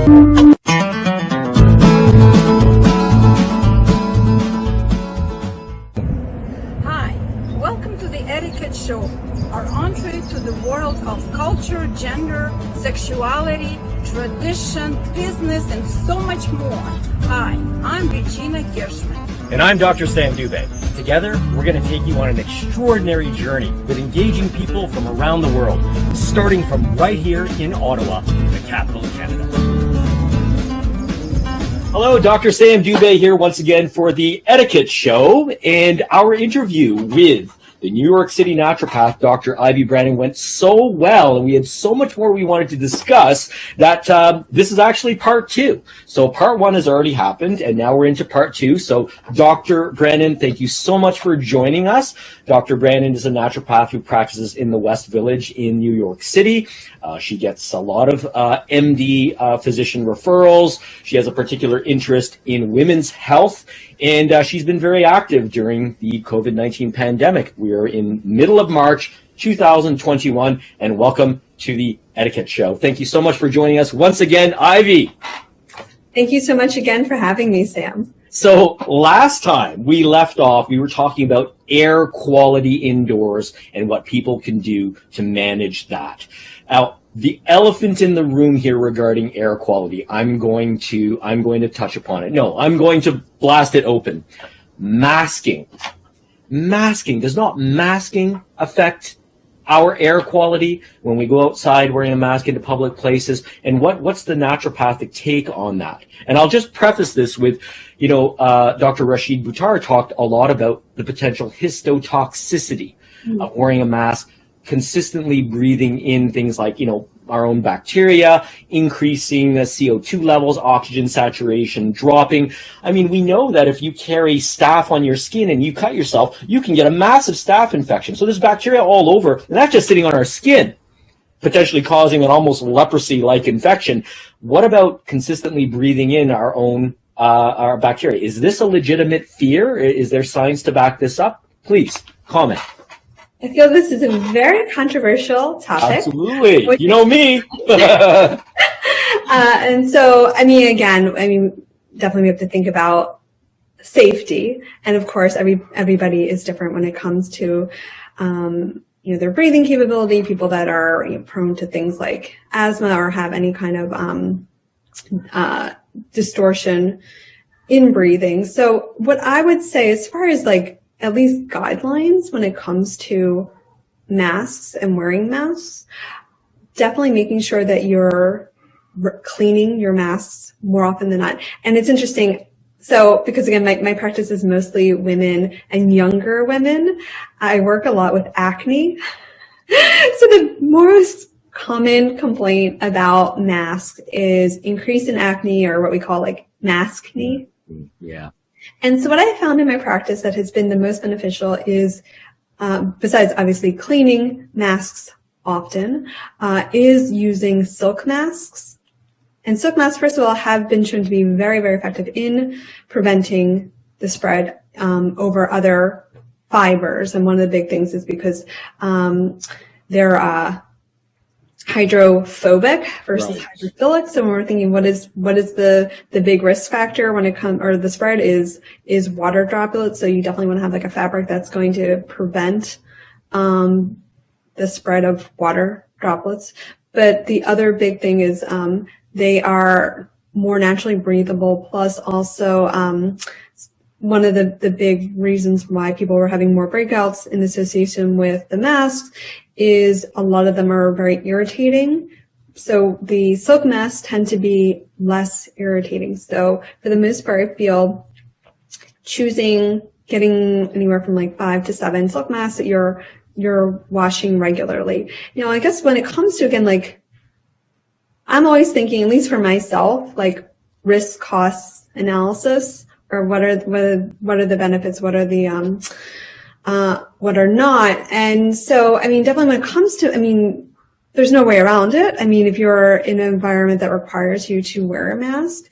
Hi, welcome to the Etiquette Show, our entree to the world of culture, gender, sexuality, tradition, business, and so much more. Hi, I'm Regina Gershman. And I'm Dr. Sam Dubé. Together, we're going to take you on an extraordinary journey with engaging people from around the world, starting from right here in Ottawa, the capital of Canada. Hello, Dr. Sam Dubé here once again for the Etiquette Show, and our interview with the New York City naturopath, Dr. Ivy Branin, went so well, and we had so much more we wanted to discuss that this is actually part 2. So part 1 has already happened, and now we're into part 2. So Dr. Branin, thank you so much for joining us. Dr. Branin is a naturopath who practices in the West Village in New York City. She gets a lot of MD physician referrals. She has a particular interest in women's health, and she's been very active during the COVID-19 pandemic. We are in middle of March 2021, and welcome to the Etiquette Show. Thank you so much for joining us once again, Ivy. Thank you so much again for having me, Sam. So last time we left off, we were talking about air quality indoors and what people can do to manage that. Now, the elephant in the room here regarding air quality, I'm going to touch upon it. No, I'm going to blast it open. Masking. Does not masking affect our air quality when we go outside wearing a mask into public places? And what's the naturopathic take on that? And I'll just preface this with, Dr. Rashid Buttar talked a lot about the potential histotoxicity of wearing a mask, consistently breathing in things like, our own bacteria, increasing the CO2 levels, oxygen saturation dropping. I mean, we know that if you carry staph on your skin and you cut yourself, you can get a massive staph infection. So there's bacteria all over, and that's just sitting on our skin, potentially causing an almost leprosy-like infection. What about consistently breathing in our own our bacteria? Is this a legitimate fear? Is there science to back this up? Please comment. I feel this is a very controversial topic. Absolutely. You know me. And so, definitely we have to think about safety. And of course, everybody is different when it comes to, their breathing capability, people that are prone to things like asthma or have any kind of distortion in breathing. So what I would say, as far as at least guidelines when it comes to masks and wearing masks, definitely making sure that you're cleaning your masks more often than not. And it's interesting. So, because again, my practice is mostly women and younger women. I work a lot with acne. So the most common complaint about masks is increase in acne, or what we call maskne. Yeah. And so what I found in my practice that has been the most beneficial is, besides obviously cleaning masks often, is using silk masks. And silk masks, first of all, have been shown to be very, very effective in preventing the spread over other fibers. And one of the big things is because they're hydrophobic versus hydrophilic. So when we're thinking what is the big risk factor when it comes, or the spread is water droplets. So you definitely want to have a fabric that's going to prevent the spread of water droplets. But the other big thing is they are more naturally breathable, plus also one of the big reasons why people were having more breakouts in association with the masks is a lot of them are very irritating. So the silk masks tend to be less irritating. So for the most part, I feel getting anywhere from 5 to 7 silk masks that you're washing regularly. I guess when it comes to, again, I'm always thinking, at least for myself, risk cost analysis, or what are the benefits, what are the what are not. And so, definitely when it comes to, there's no way around it. If you're in an environment that requires you to wear a mask,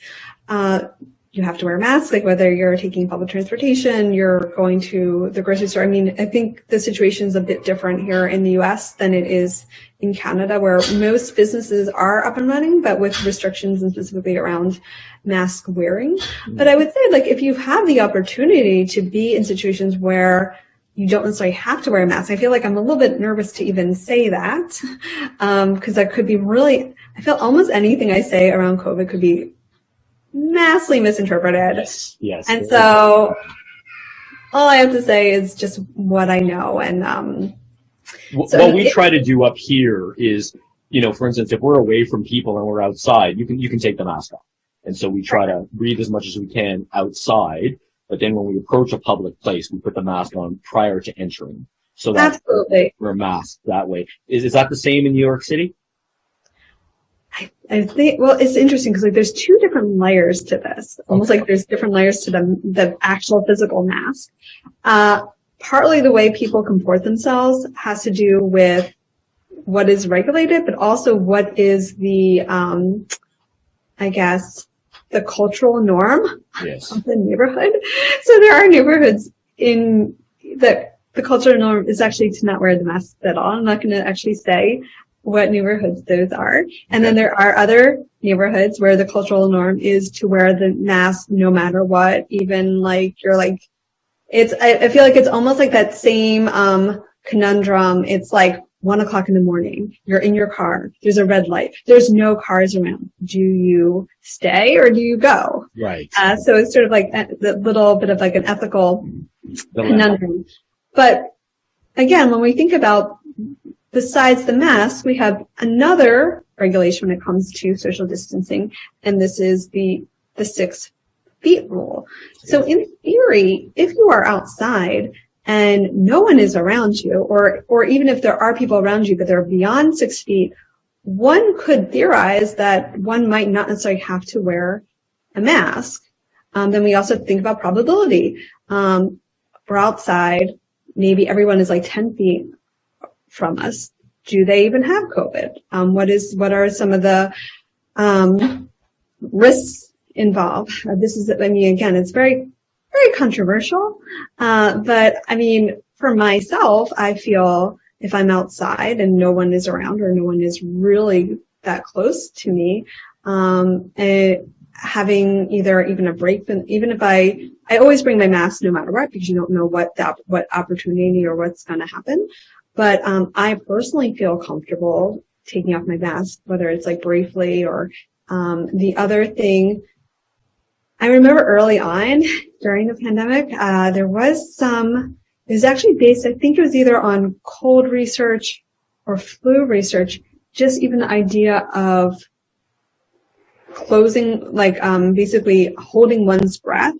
you have to wear a mask, like whether you're taking public transportation, you're going to the grocery store. I mean, I think the situation is a bit different here in the US than it is in Canada, where most businesses are up and running, but with restrictions and specifically around mask wearing. But I would say, like, if you have the opportunity to be in situations where you don't necessarily have to wear a mask, I feel like I'm a little bit nervous to even say that, because that could be really, I feel almost anything I say around COVID could be massively misinterpreted. Yes. And so all I have to say is just what I know. And what we try to do up here is, you know, for instance, if we're away from people and we're outside, you can take the mask off. And so we try to breathe as much as we can outside. But then when we approach a public place, we put the mask on prior to entering. So that absolutely, we're masked that way. Is that the same in New York City? I think, well, it's interesting because like there's two different layers to this, almost like there's different layers to the actual physical mask. Partly the way people comport themselves has to do with what is regulated, but also what is the, I guess, the cultural norm of the neighborhood. So there are neighborhoods in the cultural norm is actually to not wear the mask at all. I'm not going to actually say what neighborhoods those are. And then there are other neighborhoods where the cultural norm is to wear the mask no matter what, even like you're like, I feel like it's almost like that same conundrum. It's like 1 o'clock in the morning. You're in your car. There's a red light. There's no cars around. Do you stay or do you go? Right. So it's sort of like a little bit of like an ethical conundrum. But again, when we think about besides the mask, we have another regulation when it comes to social distancing, and this is the 6 feet rule. So in theory, if you are outside and no one is around you, or even if there are people around you, but they're beyond 6 feet, one could theorize that one might not necessarily have to wear a mask. Then we also think about probability. We're outside, maybe everyone is like 10 feet from us. Do they even have COVID? What are some of the risks involved? This is, I mean, again, it's very, very controversial. But I mean, for myself, I feel if I'm outside and no one is around or no one is really that close to me, having either even a break, even if I always bring my mask no matter what, because you don't know what opportunity or what's going to happen. But I personally feel comfortable taking off my mask, whether it's like briefly or the other thing. I remember early on during the pandemic, there was it was actually based, I think it was either on cold research or flu research, just even the idea of closing, like basically holding one's breath.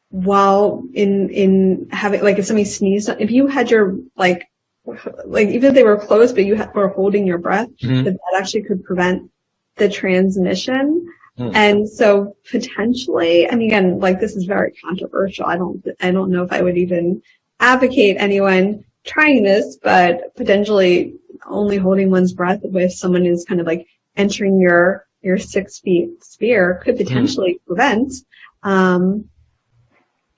While in having, like if somebody sneezed, if you had your, like even if they were closed, but you were holding your breath, that actually could prevent the transmission. And so potentially, I mean, again, like this is very controversial. I don't know if I would even advocate anyone trying this, but potentially only holding one's breath if someone is kind of like entering your 6 feet sphere could potentially prevent,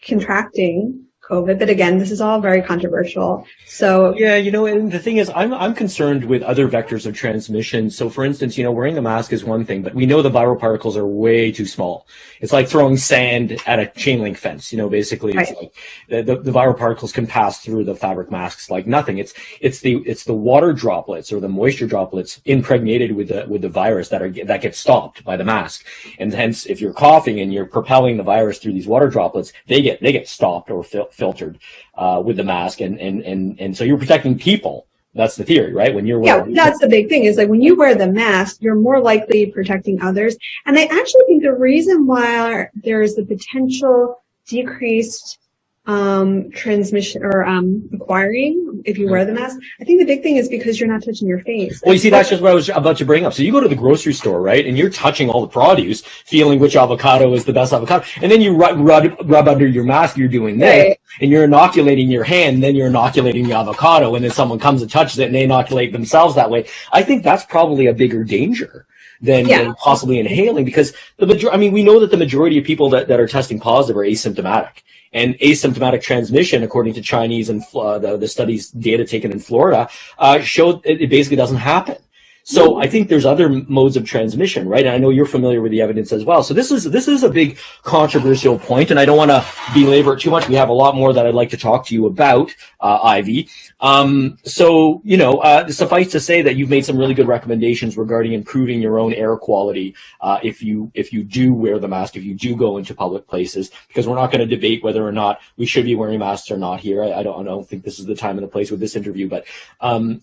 contracting COVID. But again, this is all very controversial. So yeah, you know, and the thing is, I'm concerned with other vectors of transmission. So for instance, you know, wearing a mask is one thing, but we know the viral particles are way too small. It's like throwing sand at a chain link fence. You know, basically it's like the viral particles can pass through the fabric masks like nothing. It's the water droplets or the moisture droplets impregnated with the virus that get stopped by the mask. And hence, if you're coughing and you're propelling the virus through these water droplets, they get stopped or filtered with the mask, and so you're protecting people. That's the theory, right? When you're wearing, that's the big thing, is like when you wear the mask, you're more likely protecting others. And I actually think the reason why there's the potential decreased transmission or acquiring if you wear the mask, I think the big thing is because you're not touching your face. Well, you see, that's just what I was about to bring up. So you go to the grocery store, right, and you're touching all the produce, feeling which avocado is the best avocado, and then you rub under your mask, you're doing this, and you're inoculating your hand, and then you're inoculating the avocado, and then someone comes and touches it, and they inoculate themselves that way. I think that's probably a bigger danger than possibly inhaling, because we know that the majority of people that are testing positive are asymptomatic. And asymptomatic transmission, according to Chinese and the studies data taken in Florida, showed it basically doesn't happen. So I think there's other modes of transmission, right? And I know you're familiar with the evidence as well. So this is a big controversial point, and I don't want to belabor it too much. We have a lot more that I'd like to talk to you about, Ivy. Suffice to say that you've made some really good recommendations regarding improving your own air quality if you do wear the mask, if you do go into public places, because we're not going to debate whether or not we should be wearing masks or not here. I don't think this is the time and the place with this interview, but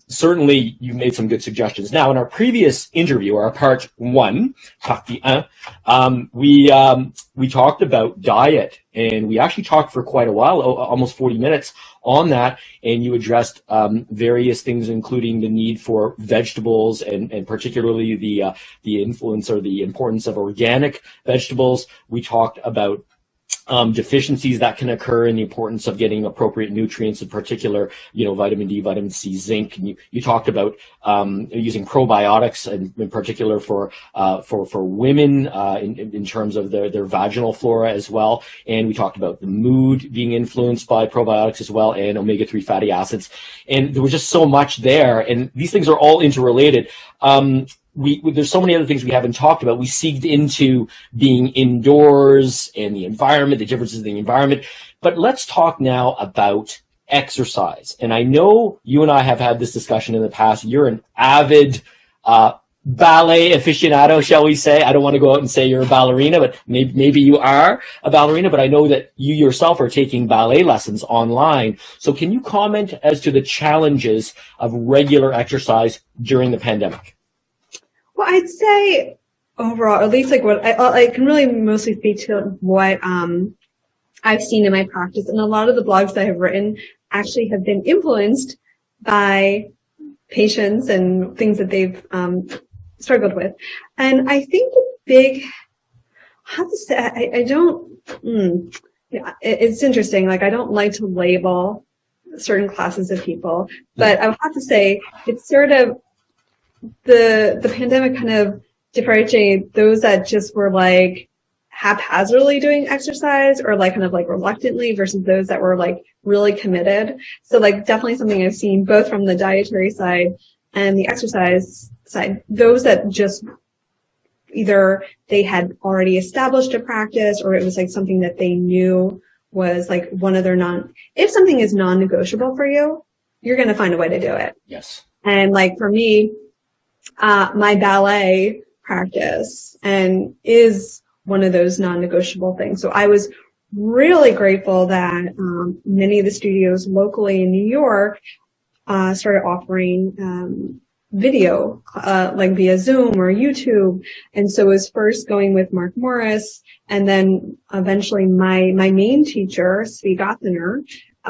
certainly you've made some good suggestions. Now, in our previous interview, our part 1, partie 1, we talked about diet, and we actually talked for quite a while, almost 40 minutes on that, and you addressed various things, including the need for vegetables and particularly the influence or the importance of organic vegetables. We talked about deficiencies that can occur and the importance of getting appropriate nutrients, in particular, vitamin D, vitamin C, zinc. And you talked about using probiotics, and in particular for women in terms of their vaginal flora as well. And we talked about the mood being influenced by probiotics as well, and omega-3 fatty acids. And there was just so much there, and these things are all interrelated. There's so many other things we haven't talked about. We segued into being indoors and the environment, the differences in the environment. But let's talk now about exercise. And I know you and I have had this discussion in the past. You're an avid ballet aficionado, shall we say. I don't want to go out and say you're a ballerina, but maybe you are a ballerina. But I know that you yourself are taking ballet lessons online. So can you comment as to the challenges of regular exercise during the pandemic? Well, I'd say overall, at least like what I can really mostly speak to what I've seen in my practice, and a lot of the blogs that I have written actually have been influenced by patients and things that they've struggled with. And I think I have to say, I don't. It's interesting. Like, I don't like to label certain classes of people, but I would have to say it's sort of the pandemic kind of differentiated those that just were like haphazardly doing exercise or like kind of like reluctantly versus those that were like really committed. So like definitely something I've seen both from the dietary side and the exercise side. Those that just either they had already established a practice or it was like something that they knew was like one of their if something is non-negotiable for you, you're going to find a way to do it. Yes. And like for me, my ballet practice and is one of those non-negotiable things. So I was really grateful that many of the studios locally in New York started offering video like via Zoom or YouTube. And so it was first going with Mark Morris, and then eventually my main teacher, Svi Gothiner,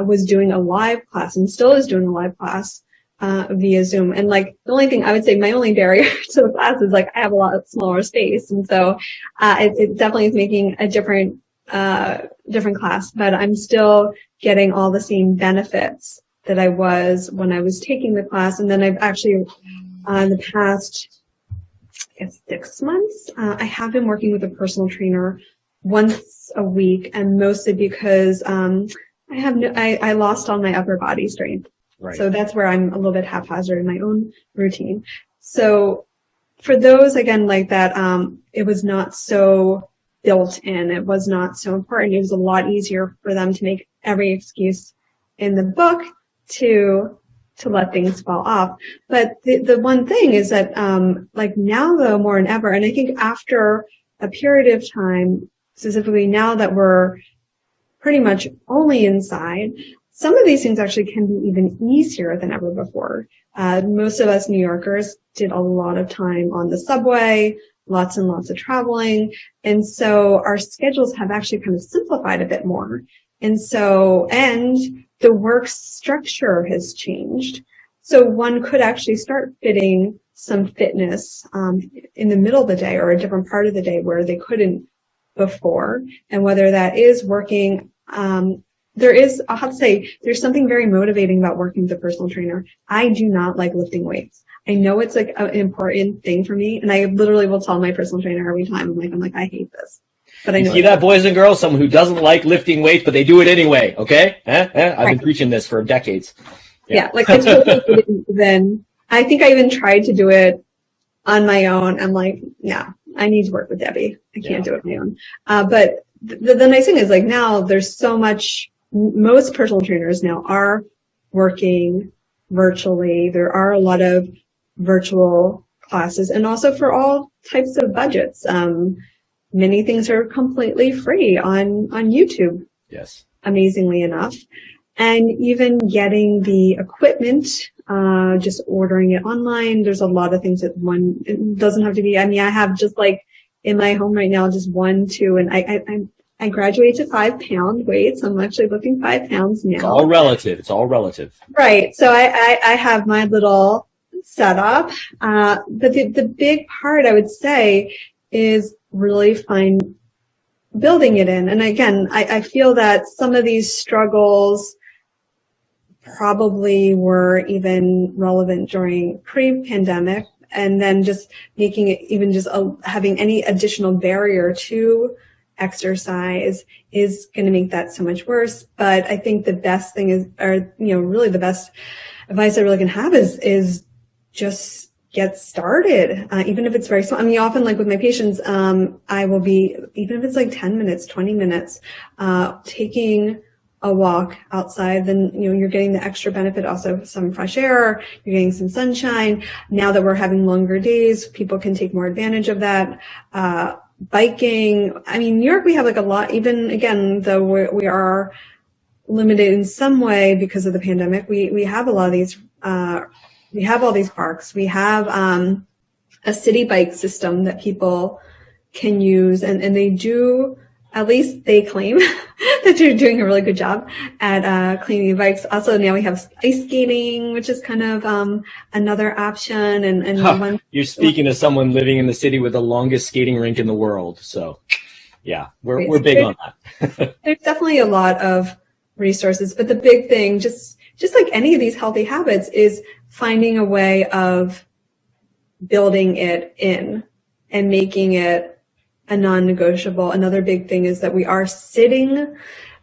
was doing a live class and still is doing a live class via Zoom. And like the only thing I would say, my only barrier to the class is like I have a lot smaller space, and so it definitely is making a different class, but I'm still getting all the same benefits that I was when I was taking the class. And then I've actually in the past, I guess 6 months, I have been working with a personal trainer once a week, and mostly because I lost all my upper body strength. Right. So that's where I'm a little bit haphazard in my own routine. So for those, again, like that, it was not so built in. It was not so important. It was a lot easier for them to make every excuse in the book to let things fall off. But the one thing is that, like now though, more than ever, and I think after a period of time, specifically now that we're pretty much only inside, some of these things actually can be even easier than ever before. Most of us New Yorkers did a lot of time on the subway, lots and lots of traveling. And so our schedules have actually kind of simplified a bit more. And the work structure has changed. So one could actually start fitting some fitness in the middle of the day or a different part of the day where they couldn't before. And whether that is working I'll have to say, there's something very motivating about working with a personal trainer. I do not like lifting weights. I know it's like an important thing for me, and I literally will tell my personal trainer every time. I'm like, I hate this. But I know. You see that, boys and girls? Someone who doesn't like lifting weights, but they do it anyway. Okay? I've been preaching this for decades. Yeah, like I totally then I think I even tried to do it on my own. I'm like, yeah, I need to work with Debbie. I can't do it on my own. But the nice thing is, like, now there's so much. Most personal trainers now are working virtually. There are a lot of virtual classes, and also for all types of budgets. Many things are completely free on YouTube. Yes. Amazingly enough. And even getting the equipment, just ordering it online. There's a lot of things that it doesn't have to be. I mean, I have just like in my home right now, just 1, 2, and I graduated to 5 pound weights. I'm actually lifting 5 pounds now. It's all relative. Right. So I have my little setup. But the big part I would say is really building it in. And again, I feel that some of these struggles probably were even relevant during pre-pandemic, and then just making it even just having any additional barrier to exercise is going to make that so much worse. But I think the best thing is, or, really the best advice I really can have is just get started. Even if it's very small. I mean, often, like with my patients, I will be, even if it's like 10 minutes, 20 minutes, taking a walk outside, then, you're getting the extra benefit, also some fresh air, you're getting some sunshine. Now that we're having longer days, people can take more advantage of that. Biking. I mean, New York, we have like a lot, even again, though we are limited in some way because of the pandemic, we have a lot of these, we have all these parks. We have, a city bike system that people can use, and they do, at least they claim that they're doing a really good job at cleaning the bikes. Also, now we have ice skating, which is kind of another option. And you're speaking to someone living in the city with the longest skating rink in the world. So, yeah, we're big on that. There's definitely a lot of resources, but the big thing, just like any of these healthy habits, is finding a way of building it in and making it a non-negotiable. Another big thing is that we are sitting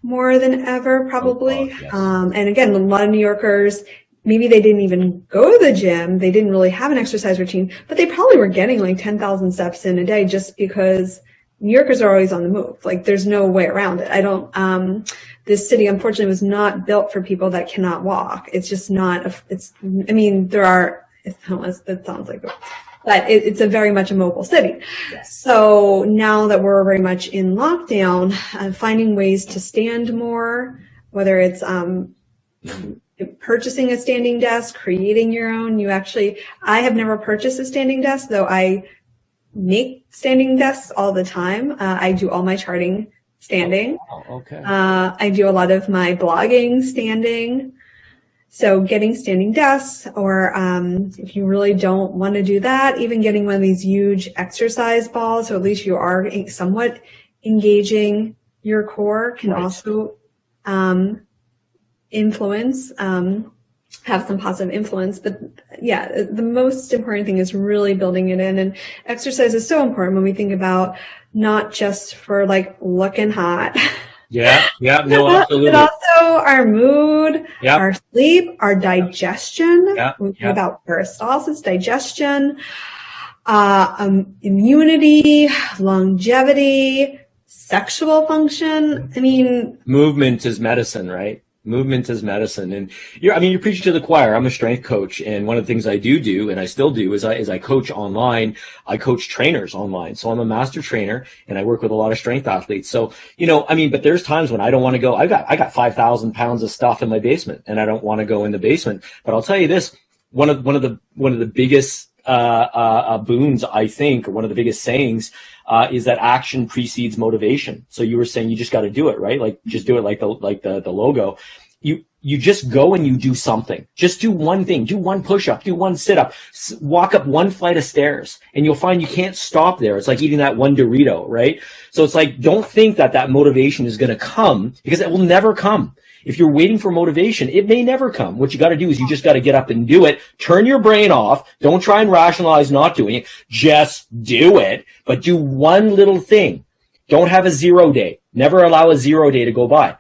more than ever, probably. Yes. And again, a lot of New Yorkers, maybe they didn't even go to the gym. They didn't really have an exercise routine, but they probably were getting like 10,000 steps in a day, just because New Yorkers are always on the move. Like, there's no way around it. This city, unfortunately, was not built for people that cannot walk. It's just not, that sounds like, but it's a very much a mobile city. Yes. So now that we're very much in lockdown, finding ways to stand more, whether it's purchasing a standing desk, creating your own. I have never purchased a standing desk, though I make standing desks all the time. I do all my charting standing. Oh, okay. I do a lot of my blogging standing. So getting standing desks, or if you really don't want to do that, even getting one of these huge exercise balls, so at least you are somewhat engaging your core, can also influence, have some positive influence. But yeah, the most important thing is really building it in. And exercise is so important when we think about not just for like looking hot. Yeah, no, absolutely. But also our mood, our sleep, our digestion. We think about peristalsis, digestion, immunity, longevity, sexual function. I mean, movement is medicine, right? Movement is medicine. And you're preaching to the choir. I'm a strength coach, and one of the things I do, and I still do, is I coach online. I coach trainers online. So I'm a master trainer, and I work with a lot of strength athletes. So, but there's times when I don't want to go. I got 5,000 pounds of stuff in my basement, and I don't want to go in the basement. But I'll tell you this, one of the biggest boons, I think, or one of the biggest sayings, is that action precedes motivation. So you were saying you just got to do it, right? Like, just do it like the logo. You just go and you do something. Just do one thing. Do one push-up. Do one sit-up. Walk up one flight of stairs, and you'll find you can't stop there. It's like eating that one Dorito, right? So it's like, don't think that motivation is going to come, because it will never come. If you're waiting for motivation, it may never come. What you got to do is you just got to get up and do it. Turn your brain off. Don't try and rationalize not doing it. Just do it, but do one little thing. Don't have a 0 day. Never allow a 0 day to go by.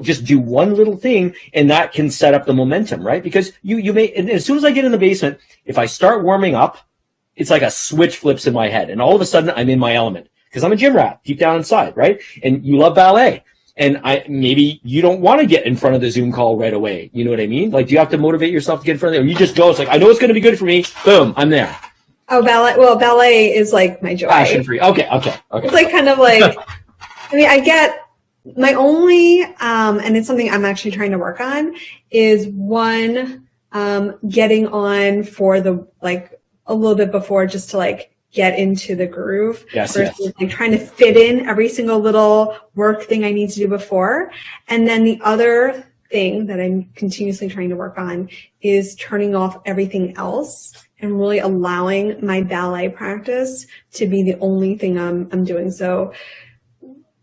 Just do one little thing, and that can set up the momentum, right? Because you may, and as soon as I get in the basement, if I start warming up, it's like a switch flips in my head, and all of a sudden I'm in my element because I'm a gym rat deep down inside, right? And you love ballet, and maybe you don't want to get in front of the Zoom call right away. You know what I mean? Like, do you have to motivate yourself to get in front of it, or you just go? It's like, I know it's going to be good for me. Boom, I'm there. Oh, ballet. Well, ballet is like my joy. Passion for you. Okay. It's like kind of like, I get my only, and it's something I'm actually trying to work on, is one, getting on for the, like, a little bit before, just to like get into the groove. Yes, versus like trying to fit in every single little work thing I need to do before. And then the other thing that I'm continuously trying to work on is turning off everything else and really allowing my ballet practice to be the only thing I'm doing. So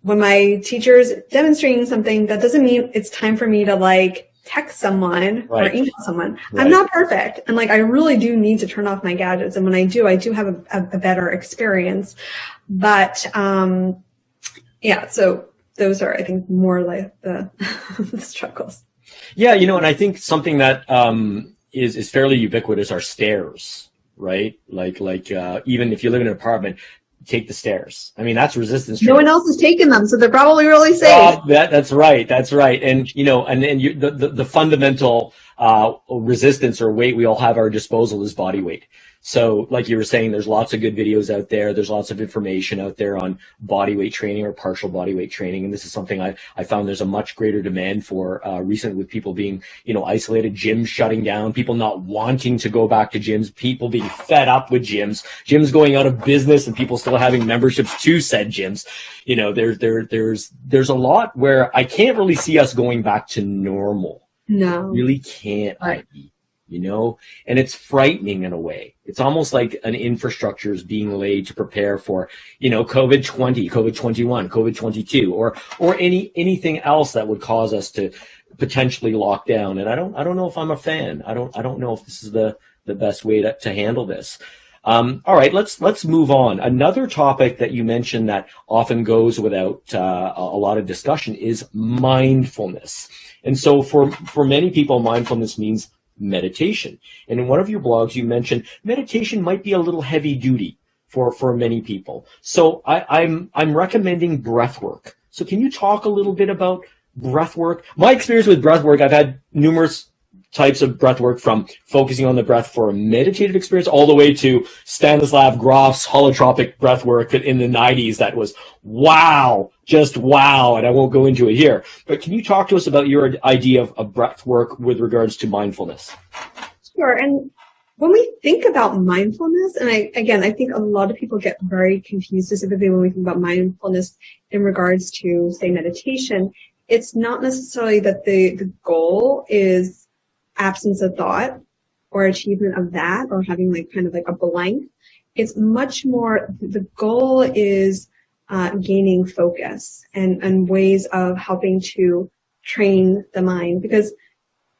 when my teacher's demonstrating something, that doesn't mean it's time for me to like text someone or email someone. Right. I'm not perfect. And like, I really do need to turn off my gadgets. And when I do have a better experience. But, so those are, I think, more like the, the struggles. Yeah. And I think something that, is fairly ubiquitous are stairs, right? Like even if you live in an apartment, take the stairs. I mean, that's resistance training. No one else is taking them, so they're probably really safe. That's right. And the fundamental resistance or weight we all have at our disposal is body weight. So like you were saying, there's lots of good videos out there. There's lots of information out there on body weight training or partial body weight training. And this is something I found there's a much greater demand for recently, with people being, isolated, gyms shutting down, people not wanting to go back to gyms, people being fed up with gyms going out of business, and people still having memberships to said gyms. There's a lot where I can't really see us going back to normal. No. Really can't, Ivy. And it's frightening in a way. It's almost like an infrastructure is being laid to prepare for, COVID-20, COVID-21, COVID-22, or anything else that would cause us to potentially lock down. And I don't know if I'm a fan. I don't know if this is the best way to handle this. All right, let's move on. Another topic that you mentioned that often goes without a lot of discussion is mindfulness. And so for many people, mindfulness means meditation. And in one of your blogs, you mentioned meditation might be a little heavy duty for many people. So I'm recommending breath work. So can you talk a little bit about breath work? My experience with breath work, I've had numerous types of breath work, from focusing on the breath for a meditative experience all the way to Stanislav Grof's holotropic breath work in the 90s. That was wow, just wow. And I won't go into it here, but can you talk to us about your idea of breath work with regards to mindfulness? Sure. And when we think about mindfulness, and I think a lot of people get very confused, specifically when we think about mindfulness in regards to, say, meditation. It's not necessarily that the goal is absence of thought or achievement of that, or having like kind of like a blank. It's much more, the goal is gaining focus and ways of helping to train the mind. Because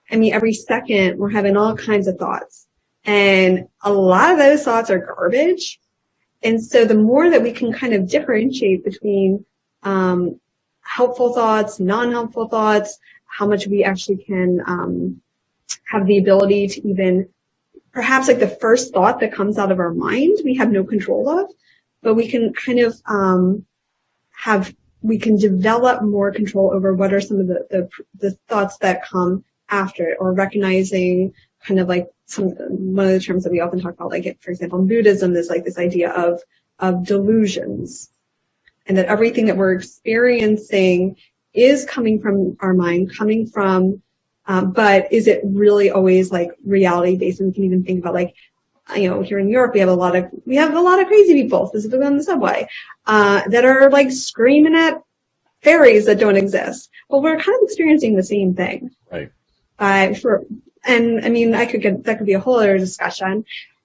every second we're having all kinds of thoughts, and a lot of those thoughts are garbage. And so the more that we can kind of differentiate between helpful thoughts, non-helpful thoughts, how much we actually can have the ability to even, perhaps like the first thought that comes out of our mind, we have no control of, but we can kind of we can develop more control over what are some of the thoughts that come after it, or recognizing kind of like one of the terms that we often talk about, like, for example, in Buddhism, there's like this idea of delusions, and that everything that we're experiencing is coming from our mind, but is it really always like reality based? And we can even think about, like, here in Europe, we have a lot of crazy people, specifically on the subway, that are like screaming at fairies that don't exist. Well, we're kind of experiencing the same thing. Right. That could be a whole other discussion.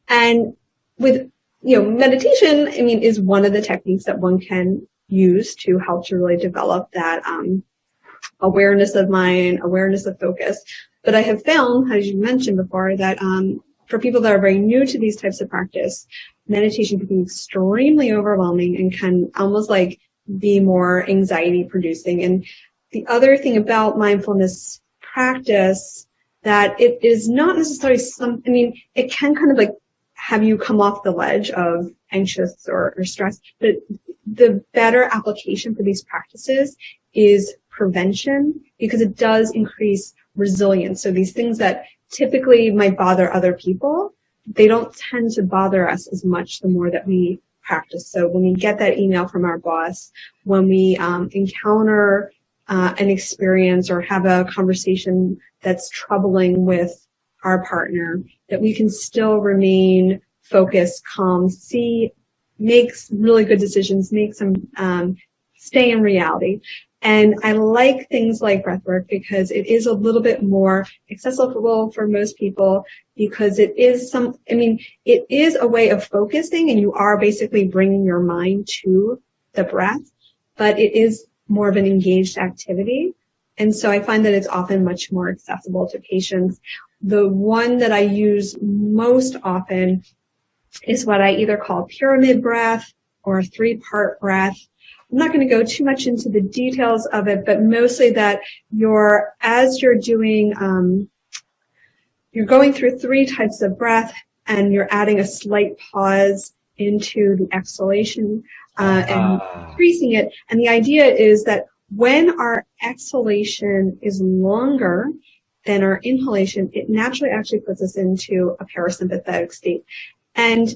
And with, meditation, is one of the techniques that one can use to help to really develop that, awareness of mind, awareness of focus. But I have found, as you mentioned before, that for people that are very new to these types of practice, meditation can be extremely overwhelming and can almost like be more anxiety producing. And the other thing about mindfulness practice, that it is not necessarily it can kind of like have you come off the ledge of anxious or stressed, but the better application for these practices is prevention, because it does increase resilience. So these things that typically might bother other people, they don't tend to bother us as much the more that we practice. So when we get that email from our boss, when we encounter an experience or have a conversation that's troubling with our partner, that we can still remain focused, calm, make really good decisions, make some, stay in reality. And I like things like breathwork because it is a little bit more accessible for most people, because it is it is a way of focusing, and you are basically bringing your mind to the breath, but it is more of an engaged activity. And so I find that it's often much more accessible to patients. The one that I use most often is what I either call pyramid breath or a 3-part breath. I'm not going to go too much into the details of it, but mostly that as you're doing, you're going through 3 types of breath, and you're adding a slight pause into the exhalation and increasing it. And the idea is that when our exhalation is longer than our inhalation, it naturally actually puts us into a parasympathetic state. And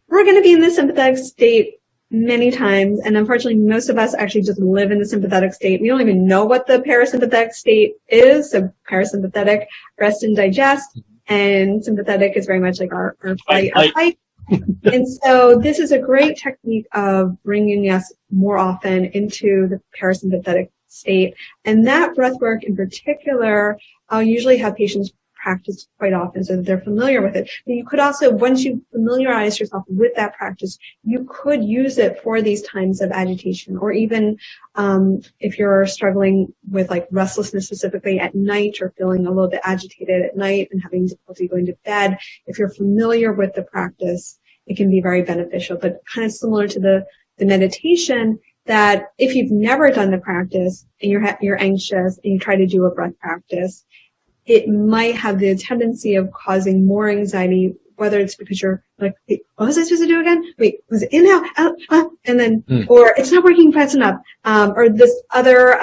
we're going to be in the sympathetic state many times, and unfortunately most of us actually just live in the sympathetic state. We don't even know what the parasympathetic state is. So parasympathetic, rest and digest, and sympathetic is very much like our fight or fight. And so this is a great technique of bringing us more often into the parasympathetic state. And that breath work in particular, I'll usually have patients practice quite often so that they're familiar with it. But you could also, once you familiarize yourself with that practice, you could use it for these times of agitation, or even if you're struggling with like restlessness specifically at night, or feeling a little bit agitated at night and having difficulty going to bed. If you're familiar with the practice, it can be very beneficial. But kind of similar to the meditation, that if you've never done the practice and you're anxious and you try to do a breath practice, it might have the tendency of causing more anxiety, whether it's because you're like, wait, what was I supposed to do again? Wait, was it inhale, out, and then, or it's not working fast enough, or this other,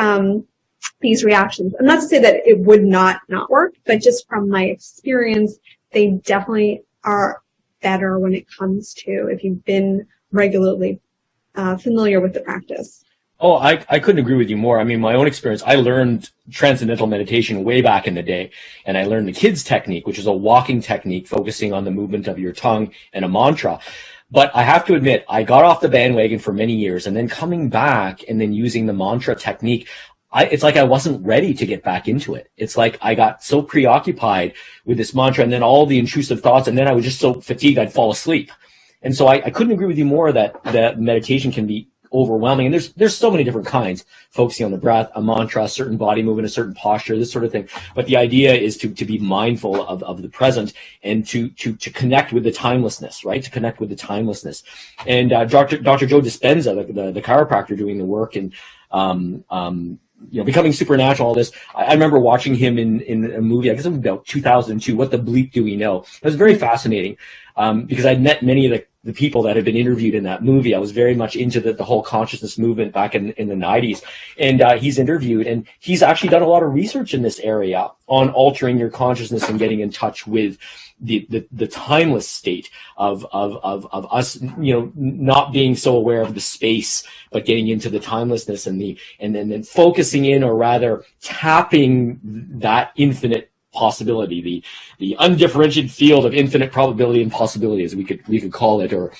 these reactions. I'm not to say that it would not work, but just from my experience, they definitely are better when it comes to if you've been regularly familiar with the practice. Oh, I couldn't agree with you more. I mean, my own experience, I learned transcendental meditation way back in the day, and I learned the kids technique, which is a walking technique focusing on the movement of your tongue and a mantra. But I have to admit, I got off the bandwagon for many years, and then coming back and then using the mantra technique, it's like I wasn't ready to get back into it. It's like I got so preoccupied with this mantra and then all the intrusive thoughts, and then I was just so fatigued I'd fall asleep. And so I couldn't agree with you more that meditation can be overwhelming. And there's so many different kinds, focusing on the breath, a mantra, a certain body movement, a certain posture, this sort of thing. But the idea is to be mindful of the present and to connect with the timelessness, right? To connect with the timelessness. And Dr. Joe Dispenza, the chiropractor doing the work and becoming supernatural, all this. I remember watching him in a movie, I guess it was about 2002, What the Bleep Do We Know? It was very fascinating because I'd met many of the people that had been interviewed in that movie. I was very much into the whole consciousness movement back in the 90s. And he's interviewed, and he's actually done a lot of research in this area on altering your consciousness and getting in touch with the timeless state of us, not being so aware of the space, but getting into the timelessness and then focusing in, or rather tapping that infinite possibility, the undifferentiated field of infinite probability and possibility, as we could call it, or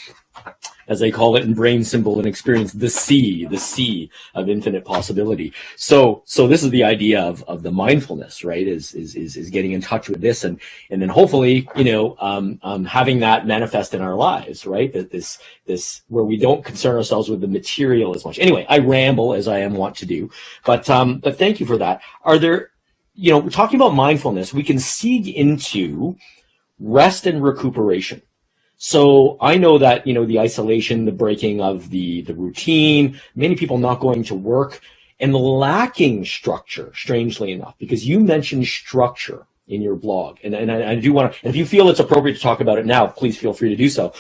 as they call it in Brain Symbol and Experience, the sea of infinite possibility. So this is the idea of the mindfulness, right? Is getting in touch with this, and then hopefully, having that manifest in our lives, right? That this where we don't concern ourselves with the material as much. Anyway, I ramble as I am wont to do, but thank you for that. Are there, we're talking about mindfulness. We can seed into rest and recuperation. So I know that, the isolation, the breaking of the routine, many people not going to work, and lacking structure, strangely enough, because you mentioned structure in your blog. And I do want to, and if you feel it's appropriate to talk about it now, please feel free to do so.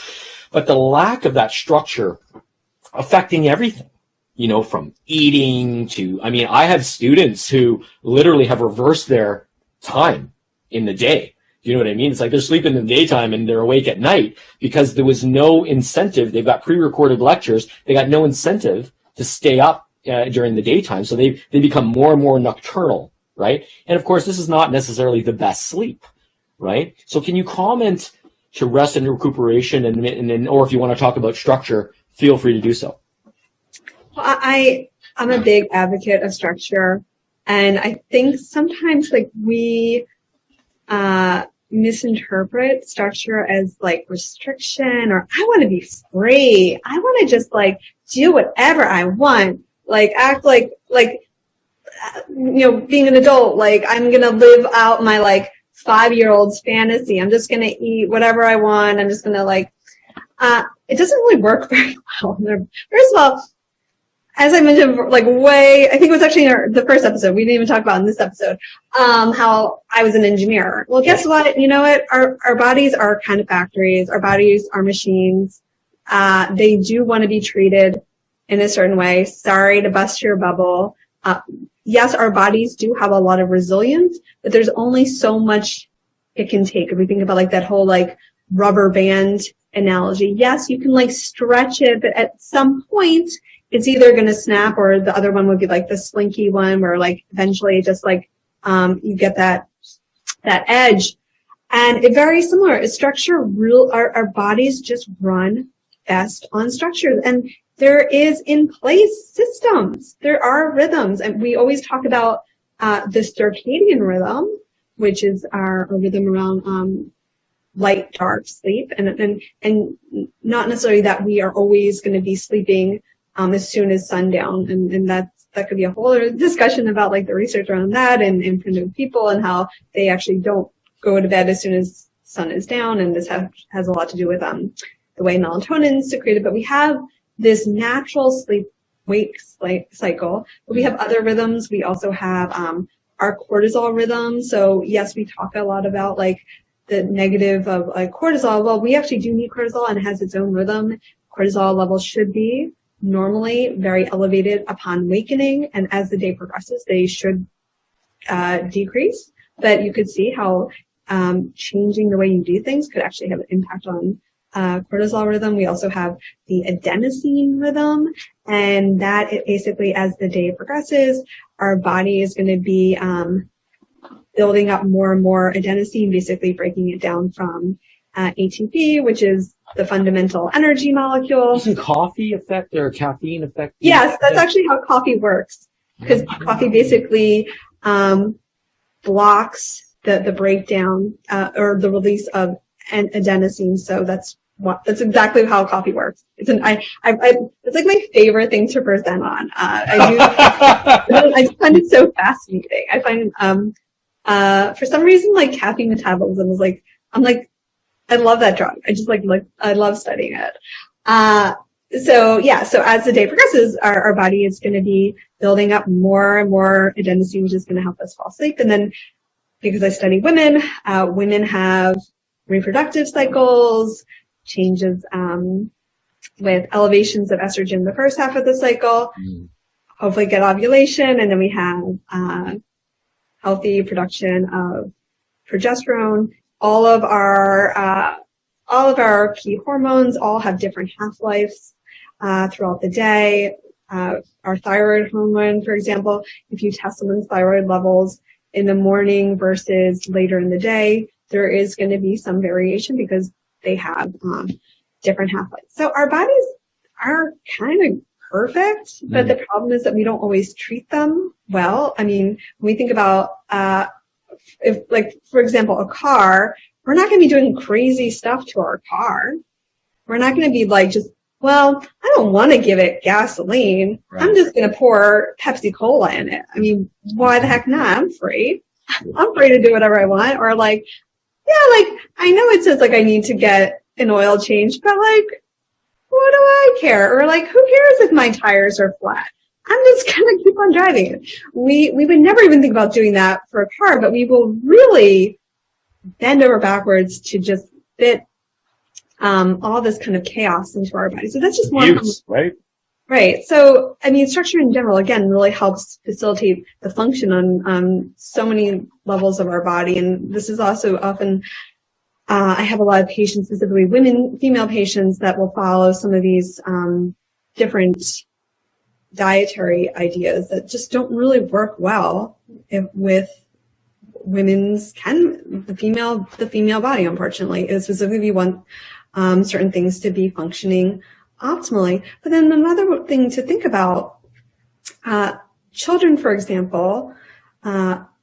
But the lack of that structure affecting everything, from eating to, I have students who literally have reversed their time in the day. You know what I mean? It's like they're sleeping in the daytime and they're awake at night because there was no incentive. They've got pre-recorded lectures. They got no incentive to stay up during the daytime. So they become more and more nocturnal, right? And of course, this is not necessarily the best sleep, right? So can you comment to rest and recuperation, and then, or if you want to talk about structure, feel free to do so. Well, I'm a big advocate of structure, and I think sometimes we misinterpret structure as restriction, or I want to be free. I want to just do whatever I want, act being an adult, I'm going to live out my 5-year-old's fantasy. I'm just going to eat whatever I want. I'm just going to it doesn't really work very well. First of all, as I mentioned, I think it was actually in the first episode, we didn't even talk about in this episode, how I was an engineer. Well, guess what? You know what? Our bodies are kind of factories. Our bodies are machines. They do want to be treated in a certain way. Sorry to bust your bubble. Yes, our bodies do have a lot of resilience, but there's only so much it can take. If we think about that whole rubber band analogy, yes, you can stretch it, but at some point it's either going to snap, or the other one would be the slinky one where eventually just you get that edge. And it very similar. It's structure. Our bodies just run best on structure. And there is in place systems. There are rhythms. And we always talk about the circadian rhythm, which is our rhythm around light, dark sleep. And not necessarily that we are always going to be sleeping as soon as sundown, and that could be a whole other discussion about the research around that and primitive people and how they actually don't go to bed as soon as sun is down, and this has a lot to do with the way melatonin is secreted. But we have this natural sleep-wake cycle, but we have other rhythms. We also have our cortisol rhythm. So yes, we talk a lot about the negative of cortisol. Well, we actually do need cortisol, and it has its own rhythm. Cortisol levels should be normally very elevated upon awakening, and as the day progresses, they should decrease. But you could see how changing the way you do things could actually have an impact on cortisol rhythm. We also have the adenosine rhythm, and that basically, as the day progresses, our body is going to be building up more and more adenosine, basically breaking it down from ATP, which is the fundamental energy molecule. Doesn't coffee affect, or caffeine affect? Yes, that's actually how coffee works, because coffee basically blocks the breakdown or the release of adenosine. So that's exactly how coffee works. It's it's my favorite thing to present on. I find it so fascinating. I find for some reason caffeine metabolism is I love that drug. I just I love studying it. So as the day progresses, our body is going to be building up more and more adenosine, which is going to help us fall asleep. And then, because I study women, women have reproductive cycles, changes with elevations of estrogen the first half of the cycle, hopefully get ovulation, and then we have healthy production of progesterone. All of our key hormones all have different half-lives throughout the day. Our thyroid hormone, for example, if you test someone's thyroid levels in the morning versus later in the day, there is going to be some variation because they have different half-lives. So our bodies are kind of perfect, but the problem is that we don't always treat them well. I mean, when we think about, if, like, for example, a car, we're not going to be doing crazy stuff to our car. We're not going to be like just, well, I don't want to give it gasoline. Right. I'm just going to pour Pepsi Cola in it. I mean, why the heck not? I'm free. I'm free to do whatever I want. Or like, yeah, like, I know it says like I need to get an oil change, but like, what do I care? Or like, who cares if my tires are flat? I'm just going to keep on driving it. We would never even think about doing that for a car, but we will really bend over backwards to just fit all this kind of chaos into our body. So that's just one. Right? Right. So, I mean, structure in general, again, really helps facilitate the function on so many levels of our body. And this is also often, I have a lot of patients, specifically female patients, that will follow some of these different dietary ideas that just don't really work well with the female body, unfortunately. Is specifically we want certain things to be functioning optimally. But then another thing to think about, children, for example,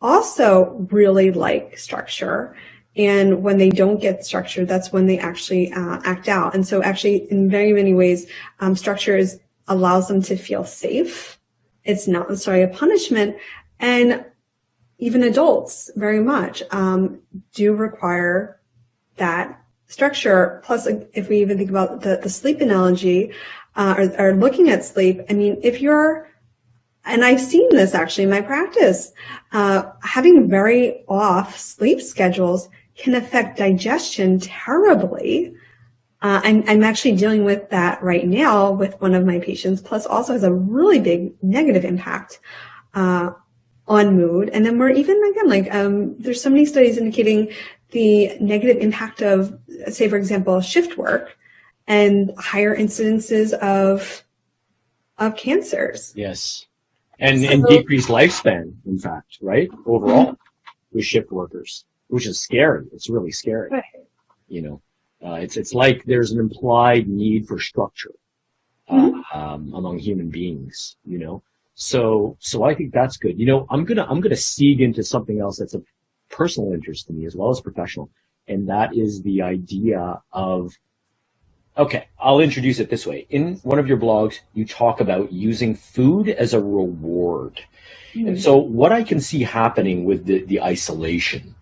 also really like structure. And when they don't get structure, that's when they actually act out. And so actually, in very many ways, structure allows them to feel safe. It's not necessarily a punishment. And even adults very much do require that structure. Plus, if we even think about the sleep analogy or looking at sleep, I mean, and I've seen this actually in my practice, having very off sleep schedules can affect digestion terribly. I'm actually dealing with that right now with one of my patients, plus also has a really big negative impact on mood. And then we're even, again, like, there's so many studies indicating the negative impact of, say, for example, shift work and higher incidences of cancers. Yes. And decreased lifespan, in fact, right? Overall, with shift workers, which is scary. It's really scary. Right. You know, it's like there's an implied need for structure, among human beings, you know? So I think that's good. You know, I'm gonna segue into something else that's of personal interest to me as well as professional, and that is the idea of, okay, I'll introduce it this way. In one of your blogs, you talk about using food as a reward. Mm-hmm. And so what I can see happening with the isolation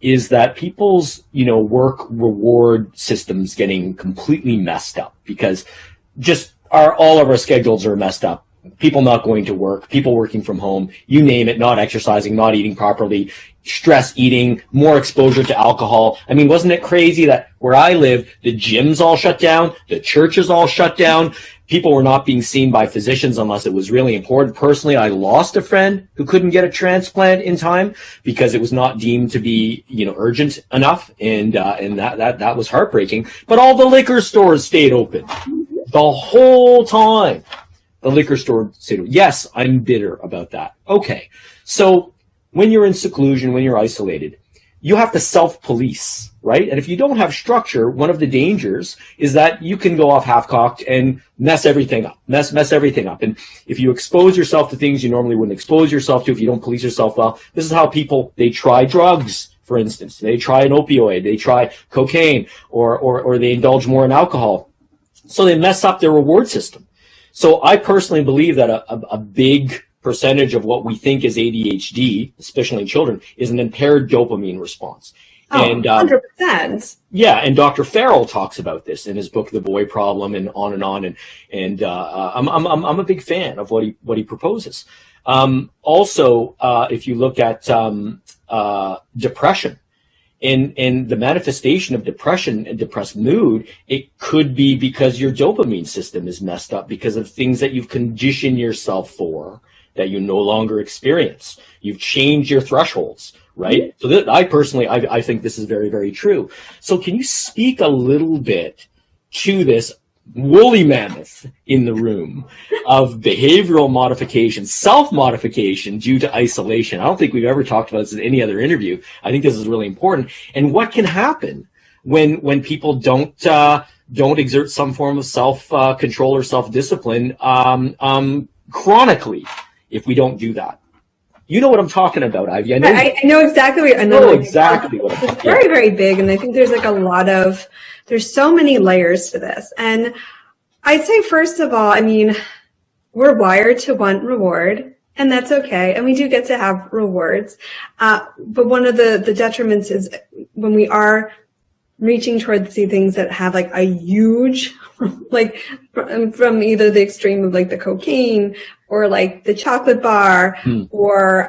is that people's, you know, work reward systems getting completely messed up because just all of our schedules are messed up. People not going to work, people working from home, you name it, not exercising, not eating properly, stress eating, more exposure to alcohol. I mean, wasn't it crazy that where I live, the gyms all shut down, the churches all shut down, people were not being seen by physicians unless it was really important. Personally, I lost a friend who couldn't get a transplant in time because it was not deemed to be, you know, urgent enough, and that was heartbreaking. But all the liquor stores stayed open the whole time. The liquor store stayed open. Yes, I'm bitter about that. Okay, so when you're in seclusion, when you're isolated, you have to self-police, right? And if you don't have structure, one of the dangers is that you can go off half-cocked and mess everything up, mess everything up. And if you expose yourself to things you normally wouldn't expose yourself to, if you don't police yourself well, this is how people, they try drugs, for instance. They try an opioid, they try cocaine, or they indulge more in alcohol. So they mess up their reward system. So I personally believe that a big percentage of what we think is ADHD, especially in children, is an impaired dopamine response. Oh, and 100%. Yeah, and Dr. Farrell talks about this in his book, The Boy Problem, and on and on. And I'm a big fan of what he proposes. Also, if you look at depression, and the manifestation of depression and depressed mood, it could be because your dopamine system is messed up because of things that you've conditioned yourself for that you no longer experience. You've changed your thresholds, right? So I personally think this is very, very true. So can you speak a little bit to this woolly mammoth in the room of behavioral modification, self-modification due to isolation? I don't think we've ever talked about this in any other interview. I think this is really important. And what can happen when people don't don't exert some form of self-control or self-discipline chronically if we don't do that. You know what I'm talking about, Ivy. I know exactly what, it's very, very big. And I think there's like there's so many layers to this. And I'd say, first of all, I mean, we're wired to want reward, and that's okay. And we do get to have rewards. But one of the detriments is when we are reaching towards the things that have like a huge, like from either the extreme of like the cocaine or like the chocolate bar or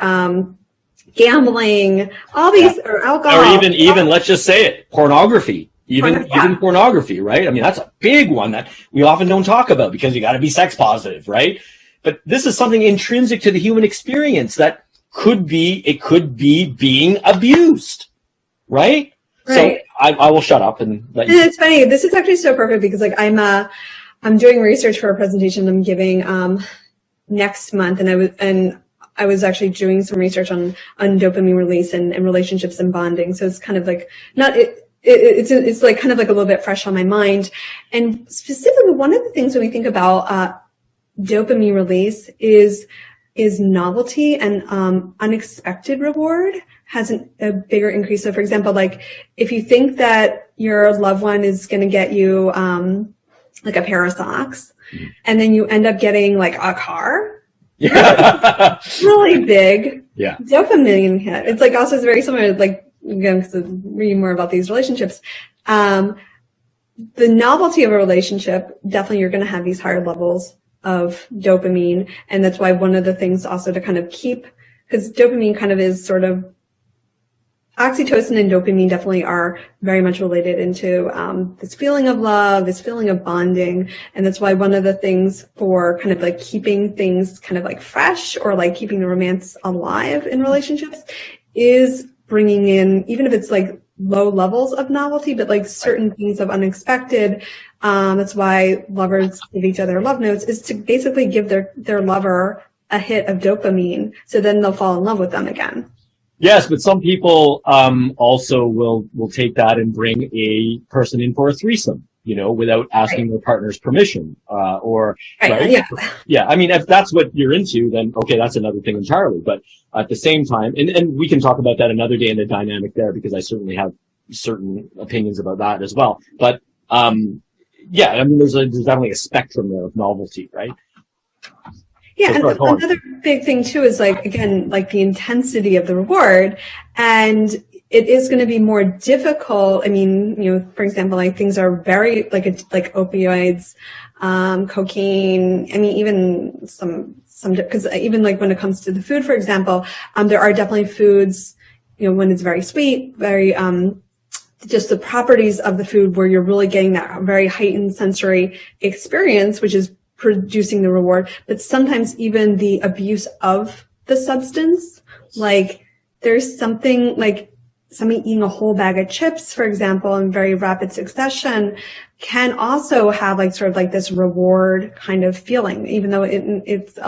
gambling, all these, or alcohol. Or even let's just say it, pornography. Even pornography, right? I mean, that's a big one that we often don't talk about because you got to be sex positive, right? But this is something intrinsic to the human experience that could be being abused, right? So I will shut up and let you. And it's funny. This is actually so perfect because like I'm doing research for a presentation I'm giving next month, and I was actually doing some research on dopamine release and relationships and bonding. So it's kind of like it's like kind of like a little bit fresh on my mind. And specifically, one of the things when we think about dopamine release is novelty and unexpected reward has a bigger increase. So for example, like if you think that your loved one is going to get you like a pair of socks, and then you end up getting like a car, really big dopamine hit. It's like also very similar, like again, because I'm reading more about these relationships. The novelty of a relationship, definitely you're going to have these higher levels of dopamine. And that's why one of the things also to kind of keep, because dopamine kind of is sort of, oxytocin and dopamine definitely are very much related into this feeling of love, this feeling of bonding. And that's why one of the things for kind of like keeping things kind of like fresh or like keeping the romance alive in relationships is bringing in, even if it's like low levels of novelty, but like certain things of unexpected. That's why lovers give each other love notes, is to basically give their lover a hit of dopamine, so then they'll fall in love with them again. Yes, but some people also will take that and bring a person in for a threesome, without asking their partner's permission, right? Yeah. I mean, if that's what you're into, then okay, that's another thing entirely. But at the same time, and we can talk about that another day in the dynamic there, because I certainly have certain opinions about that as well. But I mean, there's definitely a spectrum there of novelty, right? Yeah, and another big thing too is like, again, like the intensity of the reward, and it is going to be more difficult. I mean, for example, like things are very like opioids, cocaine. I mean, even some because even like when it comes to the food, for example, there are definitely foods, when it's very sweet, very just the properties of the food where you're really getting that very heightened sensory experience, which is producing the reward. But sometimes even the abuse of the substance, like there's something like somebody eating a whole bag of chips, for example, in very rapid succession, can also have like sort of like this reward kind of feeling, even though it's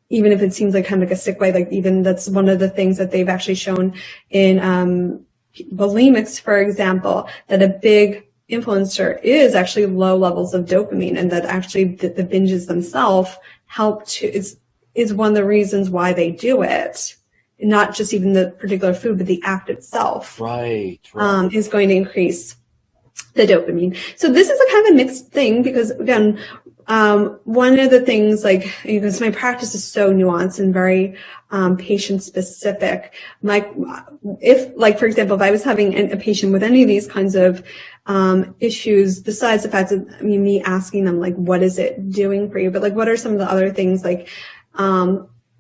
even if it seems like kind of like a sick way. Like even that's one of the things that they've actually shown in bulimics, for example, that a big influencer is actually low levels of dopamine, and that actually the binges themselves help to is one of the reasons why they do it. Not just even the particular food, but the act itself, right. Is going to increase the dopamine. So this is a kind of a mixed thing, because again, one of the things, like, because my practice is so nuanced and very patient specific. If for example, if I was having a patient with any of these kinds of issues, besides the fact that me asking them like, what is it doing for you? But like, what are some of the other things, like,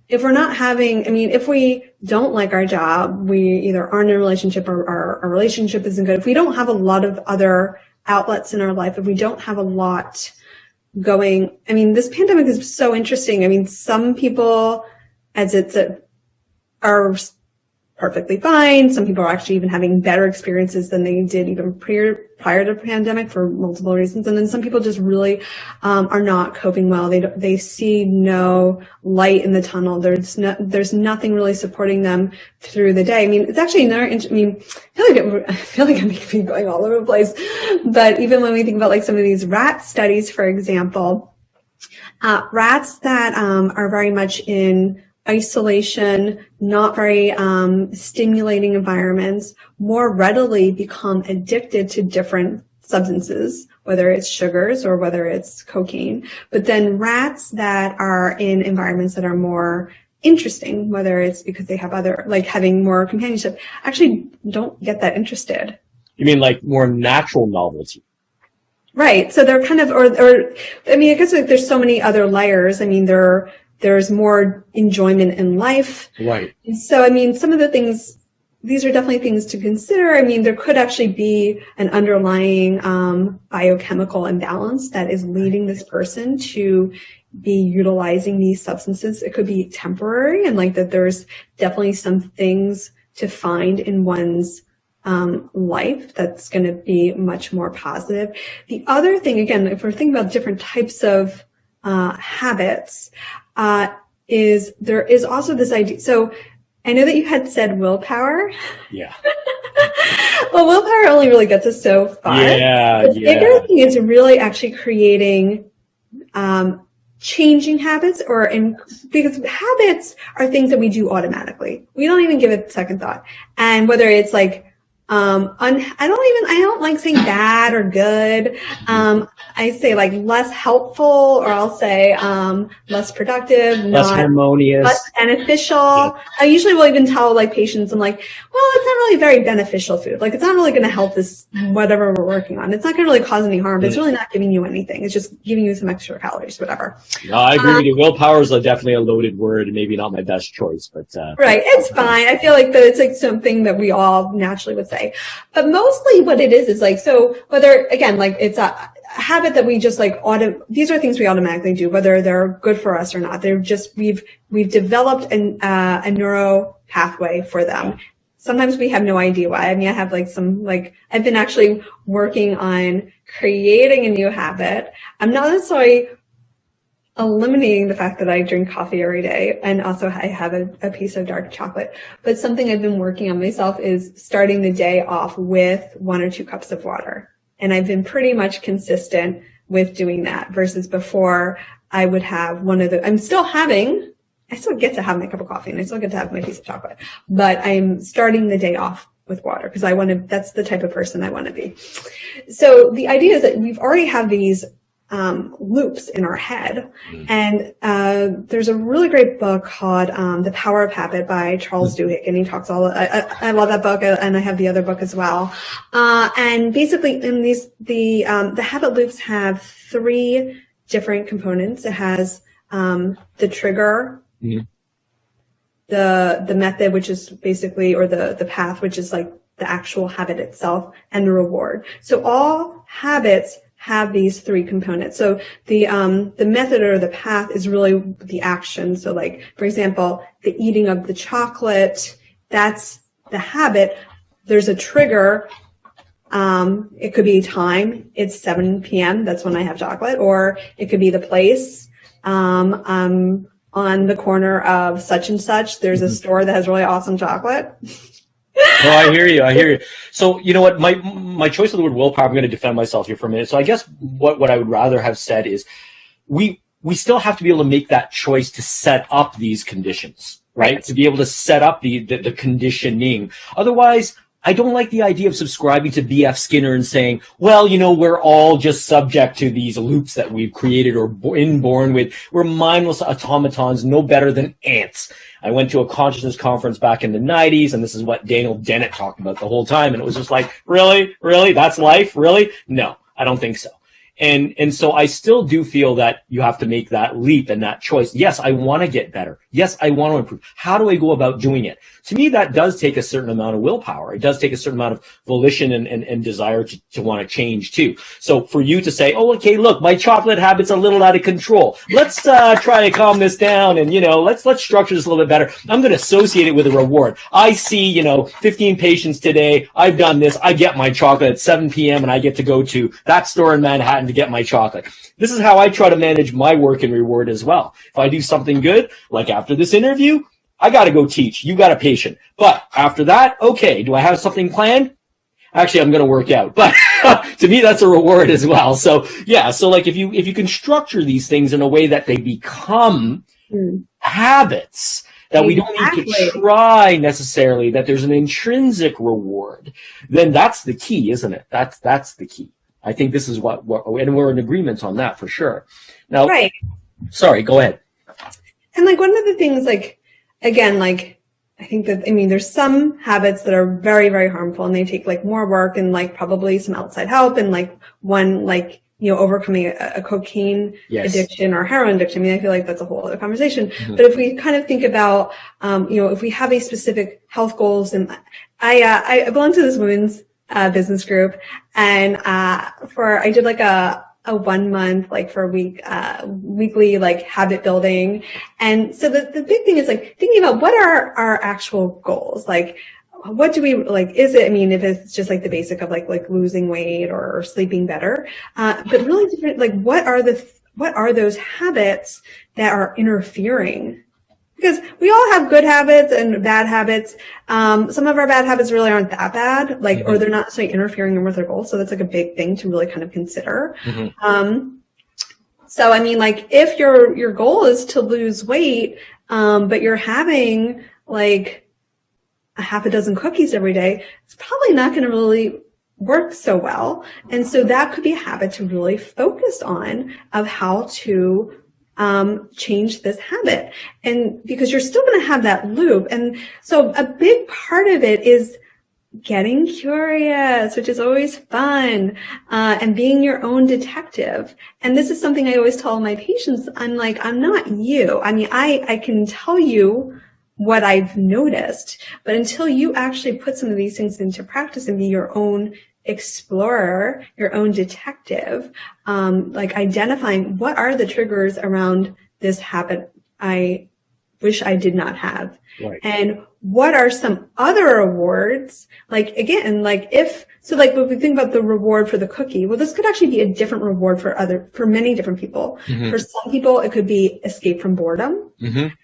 if we're not having, if we don't like our job, we either aren't in a relationship or our relationship isn't good. If we don't have a lot of other outlets in our life, if we don't have a lot going, this pandemic is so interesting. Some people, as it's are perfectly fine. Some people are actually even having better experiences than they did even prior to the pandemic for multiple reasons. And then some people just really are not coping well. They see no light in the tunnel. There's nothing really supporting them through the day. I mean, it's actually another. I feel like I'm going all over the place. But even when we think about like some of these rat studies, for example, rats that are very much in isolation, not very stimulating environments, more readily become addicted to different substances, whether it's sugars or whether it's cocaine. But then rats that are in environments that are more interesting, whether it's because they have other, like having more companionship, actually don't get that interested. You mean like more natural novelty? Right. So they're kind of, I mean, I guess like there's so many other layers. I mean, there's more enjoyment in life. Right. And so, I mean, some of the things, these are definitely things to consider. I mean, there could actually be an underlying biochemical imbalance that is leading this person to be utilizing these substances. It could be temporary, and like that there's definitely some things to find in one's life that's going to be much more positive. The other thing, again, if we're thinking about different types of habits, is there is also this idea. So I know that you had said willpower. Yeah. Well, willpower only really gets us so far. Yeah. The bigger thing is really actually creating, changing habits, because habits are things that we do automatically. We don't even give it a second thought. And whether it's like, I don't like saying bad or good. I say like less helpful, or I'll say, less productive, less harmonious, less beneficial. Yeah. I usually will even tell like patients, I'm like, well, it's not really very beneficial food. Like it's not really going to help this, whatever we're working on. It's not going to really cause any harm. It's really not giving you anything. It's just giving you some extra calories, whatever. No, I agree with you. Willpower is definitely a loaded word, and maybe not my best choice, but, right. It's fine. I feel like that it's like something that we all naturally would say. But mostly what it is like, so whether, again, like it's a habit that we just like these are things we automatically do, whether they're good for us or not. They're just, we've developed a neuro pathway for them. Sometimes we have no idea why. I mean, I have like I've been actually working on creating a new habit. I'm not necessarily eliminating the fact that I drink coffee every day, and also I have a piece of dark chocolate. But something I've been working on myself is starting the day off with 1 or 2 cups of water. And I've been pretty much consistent with doing that, versus before I would have I still get to have my cup of coffee and I still get to have my piece of chocolate, but I'm starting the day off with water because that's the type of person I want to be. So the idea is that we've already have these loops in our head. And there's a really great book called The Power of Habit by Charles Duhigg, and he talks I love that book, and I have the other book as well. And basically in the habit loops have 3 different components. It has the trigger, the method, which is basically, or the path, which is like the actual habit itself, and the reward. So all habits have these 3 components. So the method or the path is really the action. So like, for example, the eating of the chocolate, that's the habit. There's a trigger. It could be time. It's 7 p.m. That's when I have chocolate. Or it could be the place. On the corner of such and such, there's a store that has really awesome chocolate. Oh, I hear you. So, you know what, my choice of the word willpower, I'm going to defend myself here for a minute. So I guess what I would rather have said is we still have to be able to make that choice to set up these conditions, right? To be able to set up the conditioning. Otherwise, I don't like the idea of subscribing to B.F. Skinner and saying, well, we're all just subject to these loops that we've created or inborn with. We're mindless automatons, no better than ants. I went to a consciousness conference back in the 90s, and this is what Daniel Dennett talked about the whole time. And it was just like, really? That's life? Really? No, I don't think so. And so I still do feel that you have to make that leap and that choice. Yes, I want to get better. Yes, I want to improve. How do I go about doing it? To me, that does take a certain amount of willpower. It does take a certain amount of volition and desire to want to change too. So for you to say, oh, okay, look, my chocolate habit's a little out of control. Let's try to calm this down and, let's structure this a little bit better. I'm going to associate it with a reward. I see, 15 patients today. I've done this. I get my chocolate at 7 p.m. and I get to go to that store in Manhattan to get my chocolate. This is how I try to manage my work and reward as well. If I do something good, like after this interview, I got to go teach. You got a patient. But after that, okay, do I have something planned? Actually, I'm going to work out. But to me, that's a reward as well. So yeah, so like if you can structure these things in a way that they become habits, that we don't need to try necessarily, that there's an intrinsic reward, then that's the key, isn't it? That's the key. I think this is what and we're in agreement on that for sure. Now, right. Sorry, go ahead. And like one of the things, like, again, like, I think that, there's some habits that are very, very harmful and they take like more work and like probably some outside help and like one, like, overcoming a cocaine addiction or heroin addiction. I feel like that's a whole other conversation. Mm-hmm. But if we kind of think about, if we have a specific health goals, and I belong to this women's business group, and I did like a 1 month, like for a week, weekly like habit building. And so the big thing is like thinking about what are our actual goals, like what do we like, is it, if it's just like the basic of like losing weight or sleeping better, but really different, like what are those habits that are interfering? Because we all have good habits and bad habits. Some of our bad habits really aren't that bad, like, or they're not so interfering with our goals. So that's like a big thing to really kind of consider. So, like if your goal is to lose weight, but you're having like a half a dozen cookies every day, it's probably not going to really work so well. And so that could be a habit to really focus on of how to change this habit. And because you're still going to have that loop. And so a big part of it is getting curious, which is always fun, and being your own detective. And this is something I always tell my patients. I'm like, I'm not you. I can tell you what I've noticed, but until you actually put some of these things into practice and be your own explorer, your own detective, like identifying what are the triggers around this habit I wish I did not have. Right. And what are some other rewards? Like, again, like if we think about the reward for the cookie, well, this could actually be a different reward for many different people. For some people, it could be escape from boredom.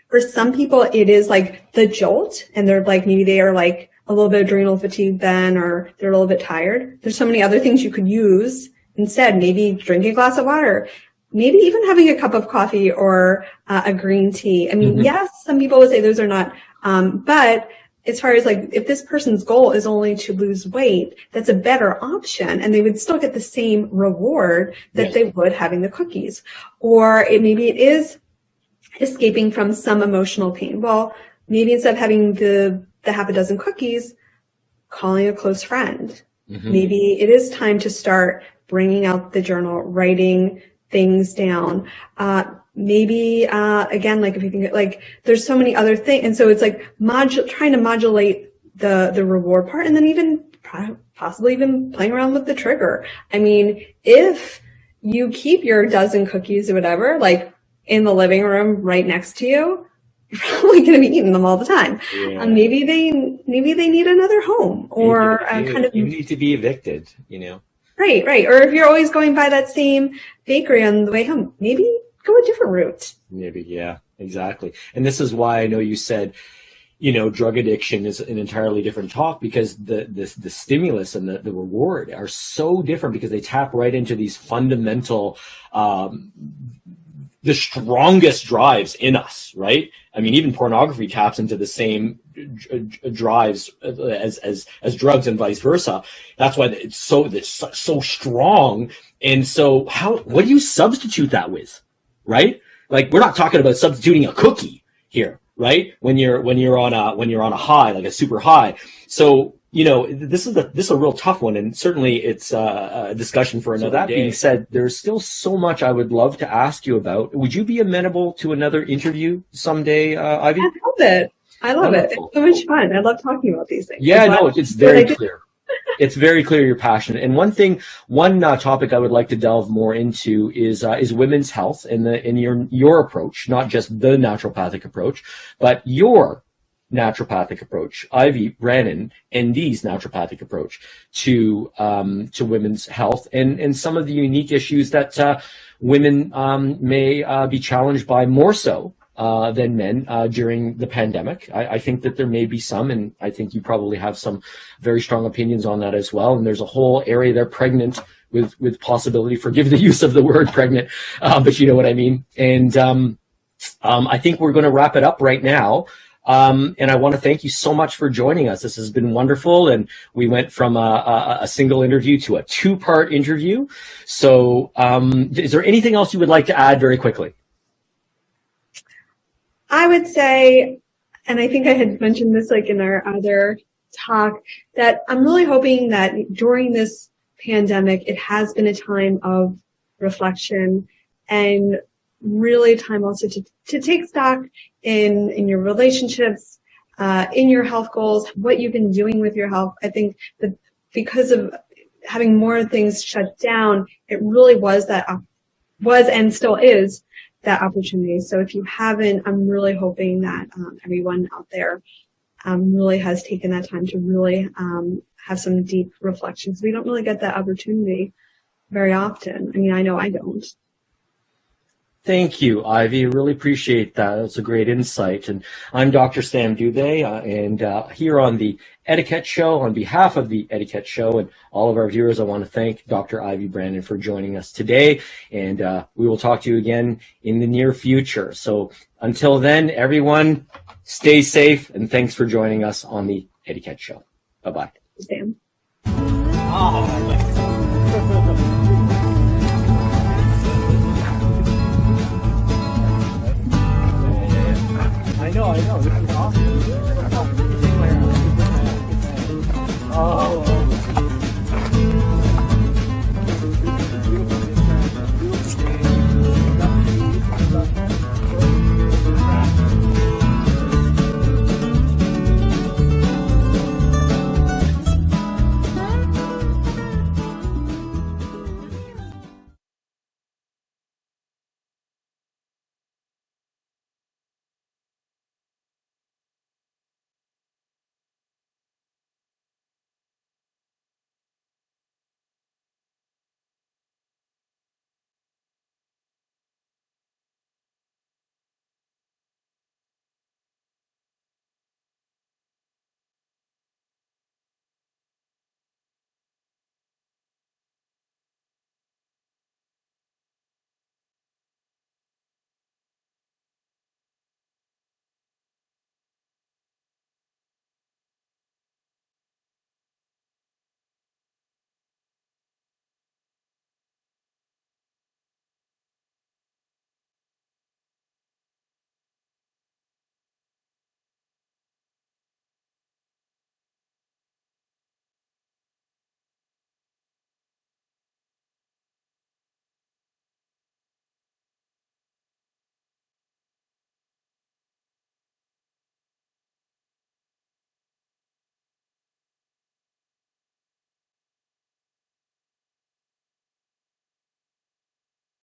For some people, it is like the jolt, and they're like, maybe they are like a little bit adrenal fatigue then, or they're a little bit tired. There's so many other things you could use instead. Maybe drink a glass of water, maybe even having a cup of coffee or a green tea. Yes, some people would say those are not, but as far as like, if this person's goal is only to lose weight, that's a better option, and they would still get the same reward that they would having the cookies. Or maybe it is escaping from some emotional pain. Well, maybe instead of having the half a dozen cookies, calling a close friend. Maybe it is time to start bringing out the journal, writing things down. Maybe, again, like if you think like there's so many other things. And so it's like trying to modulate the reward part, and then even possibly even playing around with the trigger. If you keep your dozen cookies or whatever, like in the living room right next to you, you're probably going to be eating them all the time. Yeah. Maybe they need another home, or you need to be evicted, Right. Or if you're always going by that same bakery on the way home, maybe go a different route. Maybe, yeah, exactly. And this is why I know you said, drug addiction is an entirely different talk, because the stimulus and the reward are so different, because they tap right into these fundamental, the strongest drives in us, right? Even pornography taps into the same drives as drugs, and vice versa. That's why it's so strong. And so what do you substitute that with, right? Like, we're not talking about substituting a cookie here, right? When you're on a high, like a super high. So this is a real tough one, and certainly it's a discussion for another day. That being said, there's still so much I would love to ask you about. Would you be amenable to another interview someday, Ivy? I love it. I love it. It's so much fun. I love talking about these things. Yeah, no, it's very clear. It's very clear you're passionate. And one topic I would like to delve more into is women's health and your approach, not just the naturopathic approach, but your naturopathic approach, Ivy Branin, M.D.'s naturopathic approach to women's health and some of the unique issues that women may be challenged by more so than men during the pandemic. I think that there may be some, and I think you probably have some very strong opinions on that as well. And there's a whole area there pregnant with possibility, forgive the use of the word pregnant, but you know what I mean. And I think we're going to wrap it up right now. And I want to thank you so much for joining us. This has been wonderful. And we went from a single interview to a two-part interview. So is there anything else you would like to add very quickly? I would say, and I think I had mentioned this like in our other talk, that I'm really hoping that during this pandemic, it has been a time of reflection and really time also to take stock in your relationships, in your health goals, what you've been doing with your health. I think that because of having more things shut down, it really was and still is that opportunity. So if you haven't, I'm really hoping that everyone out there really has taken that time to really have some deep reflections. We don't really get that opportunity very often. I mean, I know I don't. Thank you, Ivy. Really appreciate that. That's a great insight. And I'm Dr. Sam Dubé, and here on the Etiquette Show, on behalf of the Etiquette Show and all of our viewers, I want to thank Dr. Ivy Branin for joining us today. And we will talk to you again in the near future. So until then, everyone, stay safe, and thanks for joining us on the Etiquette Show. Bye-bye. Sam. Oh, I like it.